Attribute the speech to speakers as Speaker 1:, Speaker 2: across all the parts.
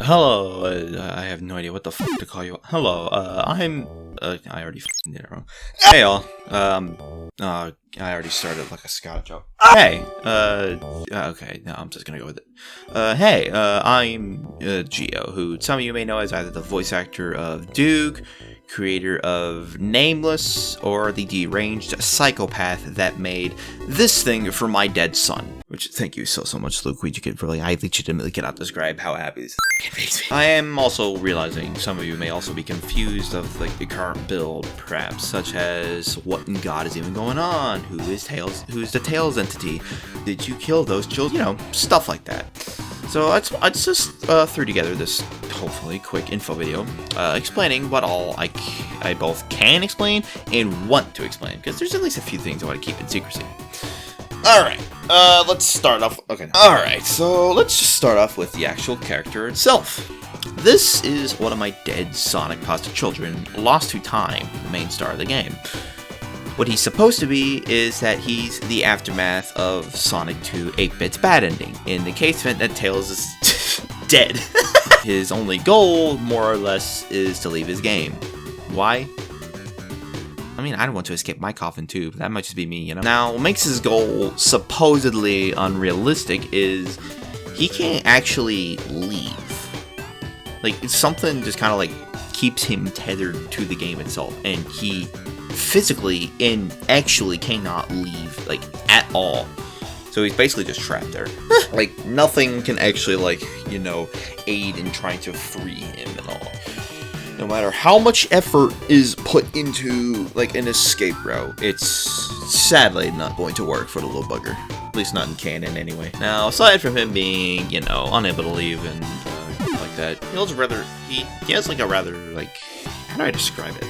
Speaker 1: Hello, I have no idea what the fuck to call you. Hello, I already f***ing did it wrong. Hey, y'all. I already started like a Scott joke. Hey, okay, no, I'm just gonna go with it. Hey, I'm, Gio, who some of you may know as either the voice actor of Duke, creator of Nameless, or the deranged psychopath that made this thing for my dead son. Which, thank you so much, Luke. You could really, I legitimately cannot describe how happy this makes me. I am also realizing some of you may also be confused of, like, the current build, perhaps, such as what in God is even going on? Who is Tails? Who's the Tails entity? Did you kill those children? You know, stuff like that. So I just threw together this, hopefully, quick info video explaining what all I both can explain and want to explain, because there's at least a few things I want to keep in secrecy. Alright, let's start off. Okay. Alright, so let's just start off with the actual character itself. This is one of my dead Sonic foster children, lost to time, the main star of the game. What he's supposed to be is that he's the aftermath of Sonic 2 8-Bit's bad ending, in the case event that Tails is dead. His only goal, more or less, is to leave his game. Why? I mean, I'd want to escape my coffin too, but that might just be me, you know? Now, what makes his goal supposedly unrealistic is he can't actually leave. Like, it's something just kind of like keeps him tethered to the game itself, and he physically and actually cannot leave, like, at all. So he's basically just trapped there. Like, nothing can actually, like, you know, aid in trying to free him at all. No matter how much effort is put into, like, an escape route, it's sadly not going to work for the little bugger. At least not in canon, anyway. Now, aside from him being, you know, unable to leave and like that, he has, like, a rather, like, how do I describe it?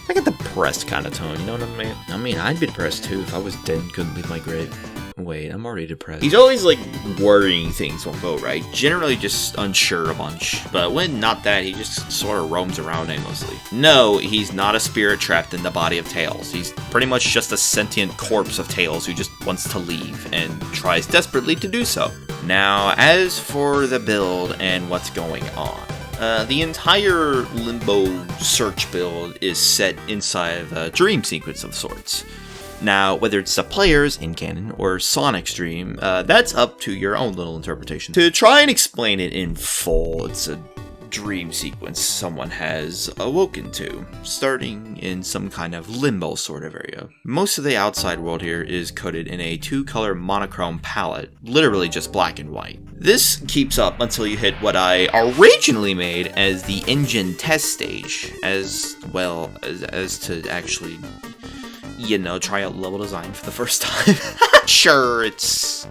Speaker 1: Like a depressed kind of tone, you know what I mean? I mean, I'd be depressed too if I was dead and couldn't leave my grave. Wait, I'm already depressed. He's always, like, worrying things won't go right. Generally just unsure a bunch. But when not that, he just sort of roams around aimlessly. No, he's not a spirit trapped in the body of Tails. He's pretty much just a sentient corpse of Tails who just wants to leave and tries desperately to do so. Now, as for the build and what's going on. The entire Limbo search build is set inside of a dream sequence of sorts. Now, whether it's the players in canon or Sonic's dream, that's up to your own little interpretation. To try and explain it in full, it's a dream sequence someone has awoken to, starting in some kind of limbo sort of area. Most of the outside world here is coated in a 2-color monochrome palette, literally just black and white. This keeps up until you hit what I originally made as the engine test stage, as well as to actually, you know, try out level design for the first time. Sure, it's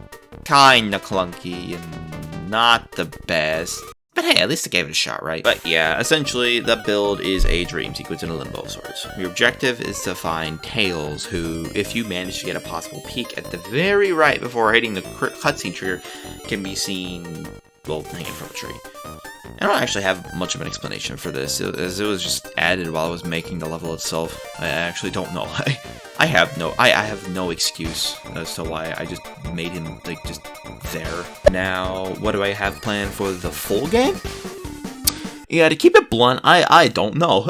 Speaker 1: kinda clunky and not the best, but hey, at least I gave it a shot, right? But yeah, essentially, the build is a dream sequence in a limbo of sorts. Your objective is to find Tails, who, if you manage to get a possible peek at the very right before hitting the cutscene trigger, can be seen, well, hanging from a tree. I don't actually have much of an explanation for this, as it was just added while I was making the level itself. I actually don't know. I have no excuse as to why I just made him, like, just there. Now, what do I have planned for the full game? Yeah, to keep it blunt, I don't know.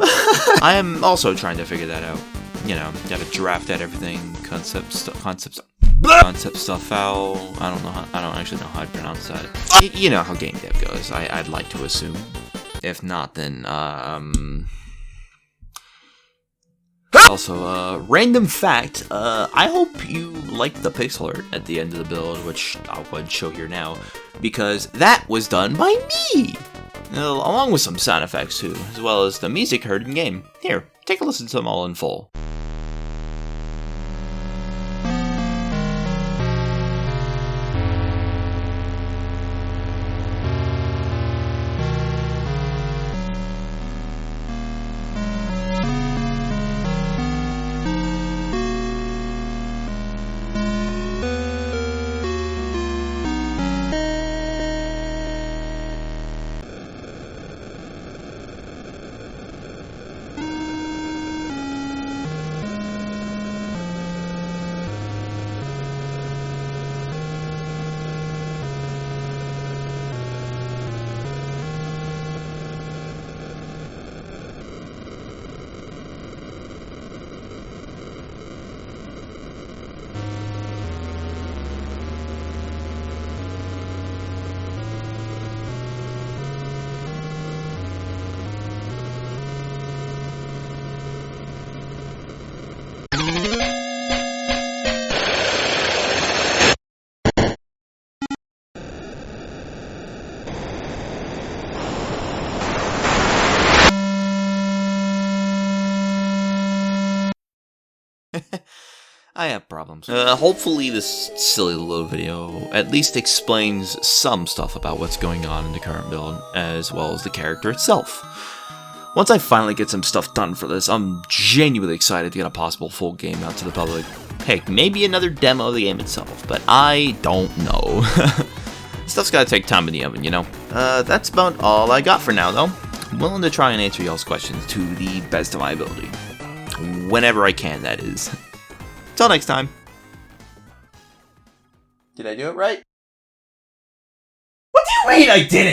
Speaker 1: I am also trying to figure that out. You know, gotta draft out everything, concept stuff out. I don't actually know how to pronounce that. You know how game dev goes. I'd like to assume. If not, then also, random fact, I hope you liked the pixel art at the end of the build, which I'll go ahead and show here now, because that was done by me! Along with some sound effects too, as well as the music heard in game. Here, take a listen to them all in full. I have problems. Hopefully this silly little video at least explains some stuff about what's going on in the current build, as well as the character itself. Once I finally get some stuff done for this, I'm genuinely excited to get a possible full game out to the public. Heck, maybe another demo of the game itself, but I don't know. Stuff's gotta take time in the oven, you know? That's about all I got for now, though. I'm willing to try and answer y'all's questions to the best of my ability. Whenever I can, that is. Till next time. Did I do it right? What do you mean I didn't?